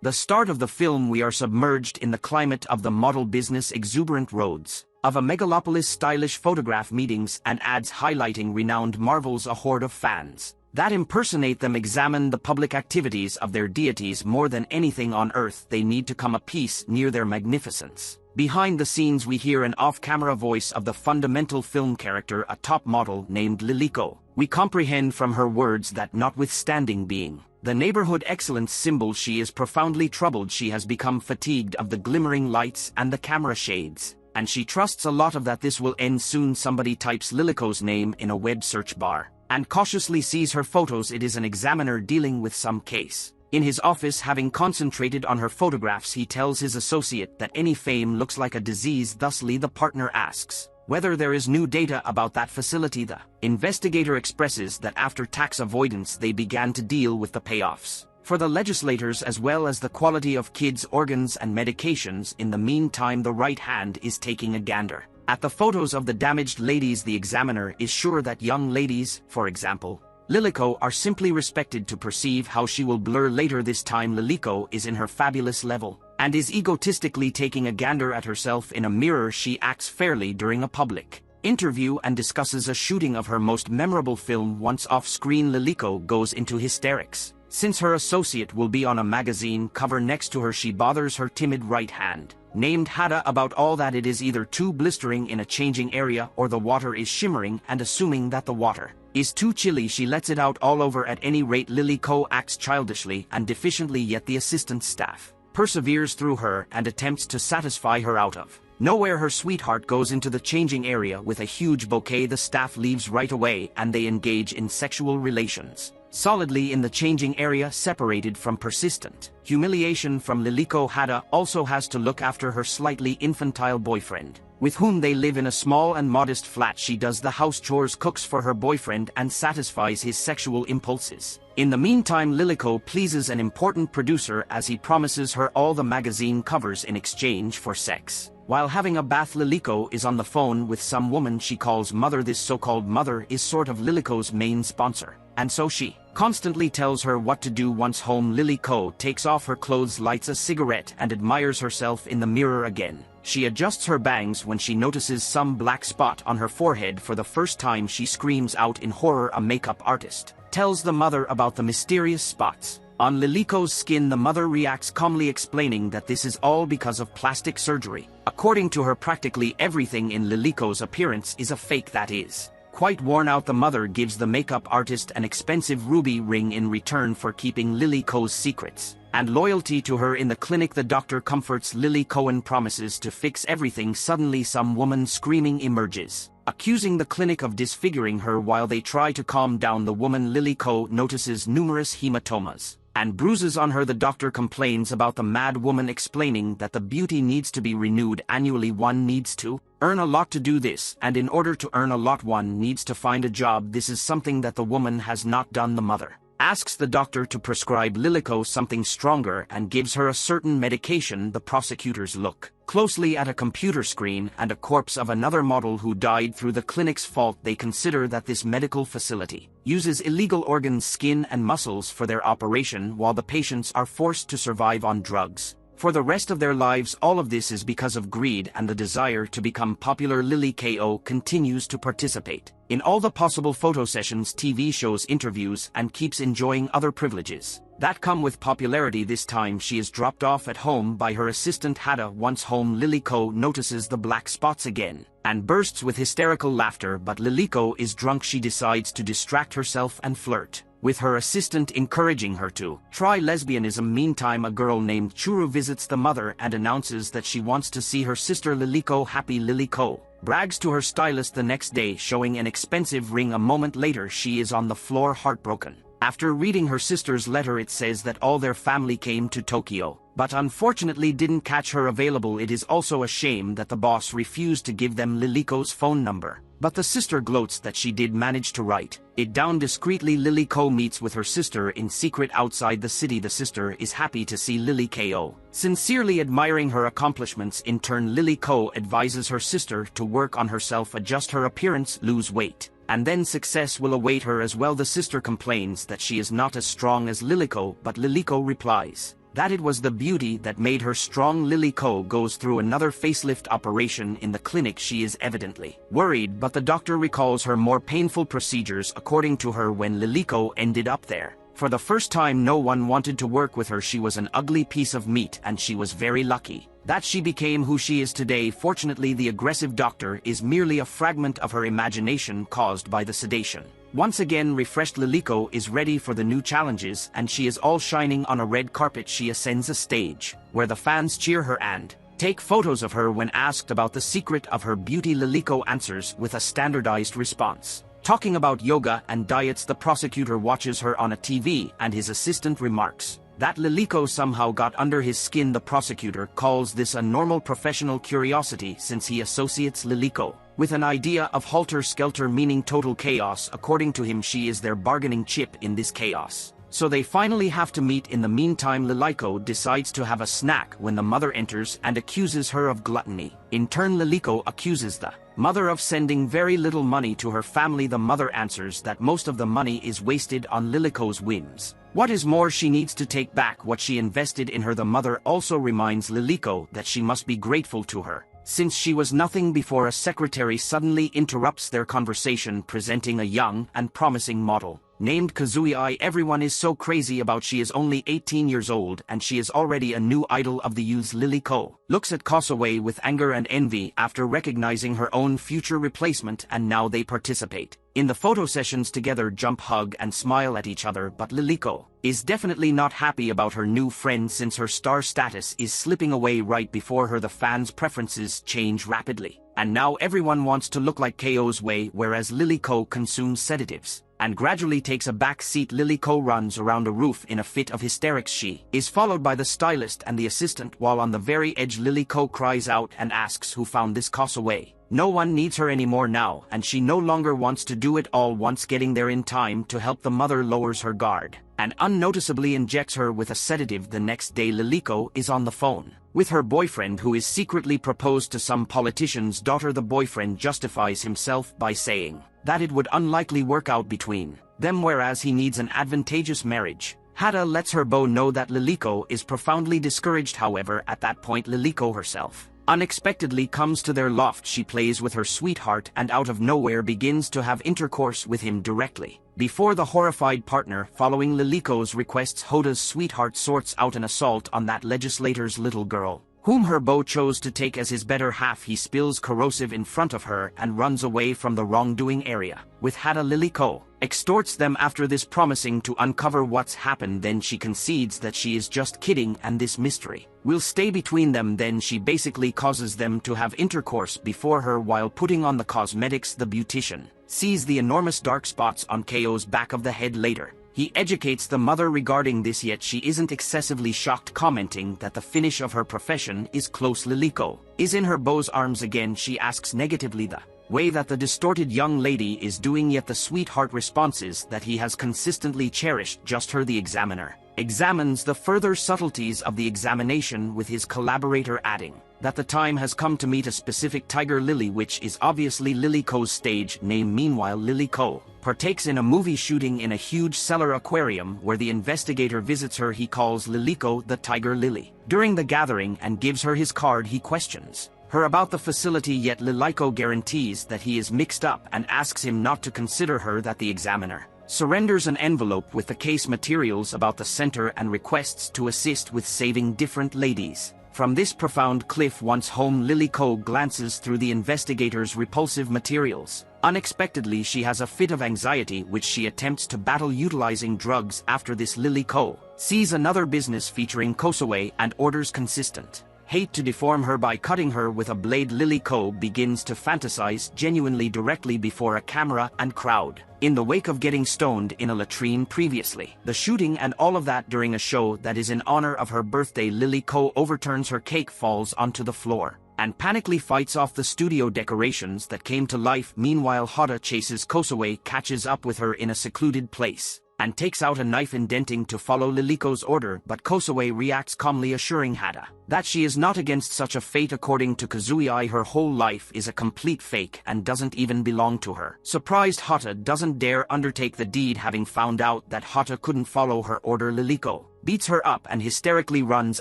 The start of the film, we are submerged in the climate of the model business, exuberant roads of a megalopolis, stylish photograph meetings and ads highlighting renowned marvels. A horde of fans that impersonate them examine the public activities of their deities. More than anything on earth, they need to come a piece near their magnificence. Behind the scenes, we hear an off-camera voice of the fundamental film character, a top model named Liliko. We comprehend from her words that notwithstanding being the neighborhood excellence symbol, she is profoundly troubled. She has become fatigued of the glimmering lights and the camera shades, and she trusts a lot of that this will end soon. Somebody types Liliko's name in a web search bar and cautiously sees her photos. It is an examiner dealing with some case. In his office, having concentrated on her photographs, he tells his associate that any fame looks like a disease. Thusly, the partner asks whether there is new data about that facility. The investigator expresses that after tax avoidance they began to deal with the payoffs for the legislators as well as the quality of kids' organs and medications. In the meantime, the right hand is taking a gander at the photos of the damaged ladies. The examiner is sure that young ladies, for example Liliko, are simply respected to perceive how she will blur later. This time Liliko is in her fabulous level and is egotistically taking a gander at herself in a mirror. She acts fairly during a public interview and discusses a shooting of her most memorable film. Once off-screen, Liliko goes into hysterics. Since her associate will be on a magazine cover next to her, she bothers her timid right hand, named Hada, about all that it is either too blistering in a changing area or the water is shimmering, and assuming that the water is too chilly, she lets it out all over. At any rate, Liliko acts childishly and deficiently, yet the assistant staff perseveres through her and attempts to satisfy her. Out of nowhere, her sweetheart goes into the changing area with a huge bouquet. The staff leaves right away and they engage in sexual relations solidly in the changing area, separated from persistent humiliation from Liliko. Hada also has to look after her slightly infantile boyfriend, with whom they live in a small and modest flat. She does the house chores, cooks for her boyfriend, and satisfies his sexual impulses. In the meantime, Liliko pleases an important producer as he promises her all the magazine covers in exchange for sex. While having a bath, Liliko is on the phone with some woman she calls Mother. This so-called mother is sort of Liliko's main sponsor, and so she constantly tells her what to do. Once home, Liliko takes off her clothes, lights a cigarette, and admires herself in the mirror again. She adjusts her bangs when she notices some black spot on her forehead. For the first time, she screams out in horror. A makeup artist tells the mother about the mysterious spots on Liliko's skin. The mother reacts calmly, explaining that this is all because of plastic surgery. According to her, practically everything in Liliko's appearance is a fake. That is quite worn out. The mother gives the makeup artist an expensive ruby ring in return for keeping Liliko's secrets and loyalty to her. In the clinic, the doctor comforts Liliko and promises to fix everything. Suddenly, some woman screaming emerges, accusing the clinic of disfiguring her. While they try to calm down the woman, Liliko notices numerous hematomas and bruises on her. The doctor complains about the mad woman, explaining that the beauty needs to be renewed annually. One needs to earn a lot to do this, and in order to earn a lot, one needs to find a job. This is something that the woman has not done. The mother asks the doctor to prescribe Liliko something stronger and gives her a certain medication. The prosecutors look closely at a computer screen and a corpse of another model who died through the clinic's fault. They consider that this medical facility uses illegal organs, skin and muscles for their operation, while the patients are forced to survive on drugs for the rest of their lives. All of this is because of greed and the desire to become popular. Liliko continues to participate in all the possible photo sessions, TV shows, interviews, and keeps enjoying other privileges that come with popularity. This time she is dropped off at home by her assistant Hada. Once home, Liliko notices the black spots again and bursts with hysterical laughter, but Liliko is drunk. She decides to distract herself and flirt with her assistant, encouraging her to try lesbianism. Meantime, a girl named Churu visits the mother and announces that she wants to see her sister Liliko. Happy Liliko brags to her stylist the next day, showing an expensive ring. A moment later, she is on the floor, heartbroken. After reading her sister's letter, it says that all their family came to Tokyo, but unfortunately didn't catch her available. It is also a shame that the boss refused to give them Liliko's phone number, but the sister gloats that she did manage to write it down discreetly. Liliko meets with her sister in secret outside the city. The sister is happy to see Liliko, sincerely admiring her accomplishments. In turn, Liliko advises her sister to work on herself, adjust her appearance, lose weight, and then success will await her as well. The sister complains that she is not as strong as Liliko, but Liliko replies that it was the beauty that made her strong. Liliko goes through another facelift operation in the clinic. She is evidently worried, but the doctor recalls her more painful procedures according to her when Liliko ended up there. For the first time no one wanted to work with her. She was an ugly piece of meat, and she was very lucky that she became who she is today. Fortunately, the aggressive doctor is merely a fragment of her imagination caused by the sedation. Once again refreshed, Liliko is ready for the new challenges, and she is all shining on a red carpet. She ascends a stage, where the fans cheer her and take photos of her. When asked about the secret of her beauty, Liliko answers with a standardized response. Talking about yoga and diets, the prosecutor watches her on a TV, and his assistant remarks that Liliko somehow got under his skin. The prosecutor calls this a normal professional curiosity, since he associates Liliko with an idea of helter-skelter, meaning total chaos. According to him, she is their bargaining chip in this chaos. So they finally have to meet. In the meantime, Liliko decides to have a snack when the mother enters and accuses her of gluttony. In turn, Liliko accuses the mother of sending very little money to her family. The mother answers that most of the money is wasted on Liliko's whims. What is more, she needs to take back what she invested in her. The mother also reminds Liliko that she must be grateful to her, since she was nothing before. A secretary suddenly interrupts their conversation, presenting a young and promising model named Kazui. Everyone is so crazy about. She is only 18 years old, and she is already a new idol of the youths. Liliko looks at Kosuke with anger and envy after recognizing her own future replacement, and now they participate in the photo sessions together, jump, hug, and smile at each other. But Liliko is definitely not happy about her new friend, since her star status is slipping away right before her. The fans' preferences change rapidly, and now everyone wants to look like Ko's way, whereas Liliko consumes sedatives and gradually takes a back seat. Liliko runs around a roof in a fit of hysterics. She is followed by the stylist and the assistant. While on the very edge, Liliko cries out and asks who found this Kosuke. No one needs her anymore now, and she no longer wants to do it all. Once getting there in time to help, the mother lowers her guard and unnoticeably injects her with a sedative. The next day, Liliko is on the phone with her boyfriend, who is secretly proposed to some politician's daughter. The boyfriend justifies himself by saying that it would unlikely work out between them, whereas he needs an advantageous marriage. Herutâ lets her beau know that Liliko is profoundly discouraged. However, at that point, Liliko herself unexpectedly comes to their loft. She plays with her sweetheart and out of nowhere begins to have intercourse with him directly before the horrified partner. Following Liliko's requests, Herutâ's sweetheart sorts out an assault on that legislator's little girl, whom her beau chose to take as his better half. He spills corrosive in front of her and runs away from the wrongdoing area. With Herutâ, Liliko extorts them after this, promising to uncover what's happened. Then she concedes that she is just kidding and this mystery will stay between them. Then she basically causes them to have intercourse before her while putting on the cosmetics. The beautician sees the enormous dark spots on Ko's back of the head. Later, he educates the mother regarding this, yet she isn't excessively shocked, commenting that the finish of her profession is close. Liliko is in her beau's arms again. She asks negatively the way that the distorted young lady is doing, yet the sweetheart responses that he has consistently cherished just her. The examiner examines the further subtleties of the examination with his collaborator, adding that the time has come to meet a specific tiger lily, which is obviously Liliko's stage name. Meanwhile, Liliko partakes in a movie shooting in a huge cellar aquarium where the investigator visits her. He calls Liliko the tiger lily during the gathering and gives her his card. He questions her about the facility, yet Liliko guarantees that he is mixed up and asks him not to consider her. That the examiner surrenders an envelope with the case materials about the center and requests to assist with saving different ladies from this profound cliff. Once home, Liliko glances through the investigator's repulsive materials. Unexpectedly, she has a fit of anxiety, which she attempts to battle utilizing drugs. After this, Liliko sees another business featuring Kosuke and orders consistent hate to deform her by cutting her with a blade. Liliko begins to fantasize genuinely directly before a camera and crowd, in the wake of getting stoned in a latrine previously. The shooting and all of that during a show that is in honor of her birthday. Liliko overturns her cake, falls onto the floor, and panically fights off the studio decorations that came to life. Meanwhile, Herutâ chases Kosuke, catches up with her in a secluded place, and takes out a knife, indenting to follow Liliko's order. But Kosuke reacts calmly, assuring Herutâ that she is not against such a fate. According to Kazui, her whole life is a complete fake and doesn't even belong to her. Surprised, Herutâ doesn't dare undertake the deed, having found out that Herutâ couldn't follow her order. Liliko beats her up and hysterically runs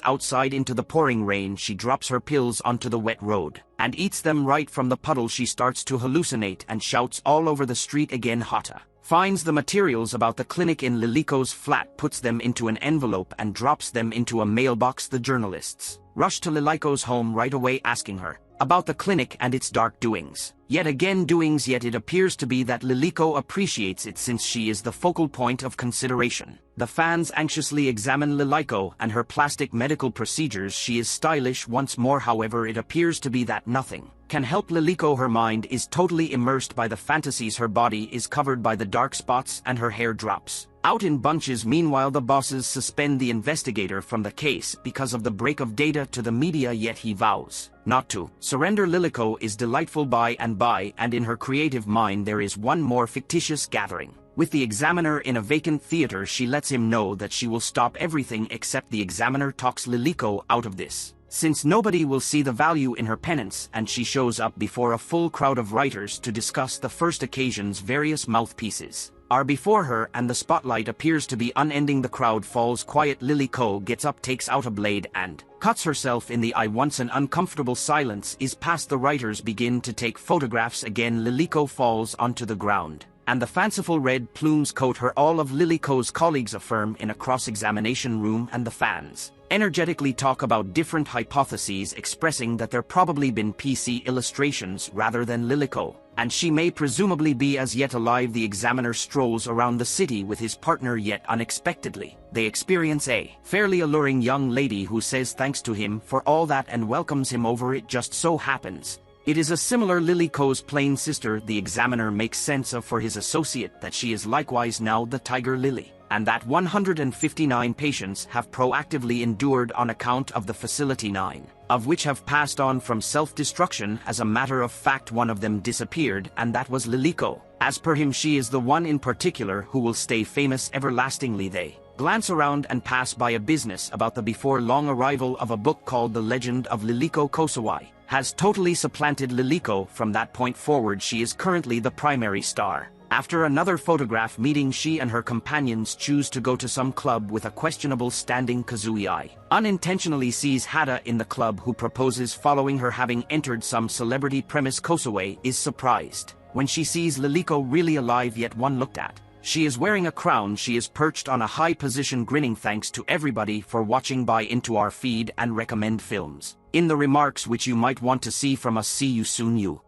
outside into the pouring rain. She drops her pills onto the wet road and eats them right from the puddle. She starts to hallucinate and shouts all over the street again. Herutâ finds the materials about the clinic in Lilyko's flat, puts them into an envelope and drops them into a mailbox. The journalists rush to Lilyko's home right away, asking her about the clinic and its dark doings. Yet it appears to be that Lilyko appreciates it since she is the focal point of consideration. The fans anxiously examine Lilyko and her plastic medical procedures. She is stylish once more, however it appears to be that nothing can help Lilyko. Her mind is totally immersed by the fantasies. Her body is covered by the dark spots and her hair drops out in bunches. Meanwhile, the bosses suspend the investigator from the case because of the break of data to the media, yet he vows not to surrender. Lilyko is delightful by and by, and in her creative mind there is one more fictitious gathering with the examiner in a vacant theater. She lets him know that she will stop everything except the examiner talks Lilyko out of this, since nobody will see the value in her penance, and she shows up before a full crowd of writers to discuss the first occasions. Various mouthpieces are before her and the spotlight appears to be unending. The crowd falls quiet. Lilyko gets up, takes out a blade and cuts herself in the eye. Once an uncomfortable silence is past, the writers begin to take photographs again. Lilyko falls onto the ground and the fanciful red plumes coat her. All of Lilyko's colleagues affirm in a cross-examination room, and the fans energetically talk about different hypotheses, expressing that there probably been PC illustrations rather than Lilyko, and she may presumably be as yet alive. The examiner strolls around the city with his partner, yet unexpectedly they experience a fairly alluring young lady who says thanks to him for all that and welcomes him over. It just so happens it is a similar Lilyko's plain sister. The examiner makes sense of for his associate that she is likewise now the Tiger Lily, and that 159 patients have proactively endured on account of the facility, 9 of which have passed on from self-destruction. As a matter of fact, one of them disappeared, and that was Lilyko. As per him, she is the one in particular who will stay famous everlastingly. They glance around and pass by a business about the before-long arrival of a book called The Legend of Lilyko Kosawai. Has totally supplanted Lilyko. From that point forward, she is currently the primary star. After another photograph meeting, she and her companions choose to go to some club with a questionable standing. Kazui unintentionally sees Herutâ in the club, who proposes following her, having entered some celebrity premise. Kosawai is surprised when she sees Lilyko really alive, yet one looked at. She is wearing a crown. She is perched on a high position, grinning. Thanks to everybody for watching. Buy into our feed and recommend films in the remarks which you might want to see from us. See you soon, you.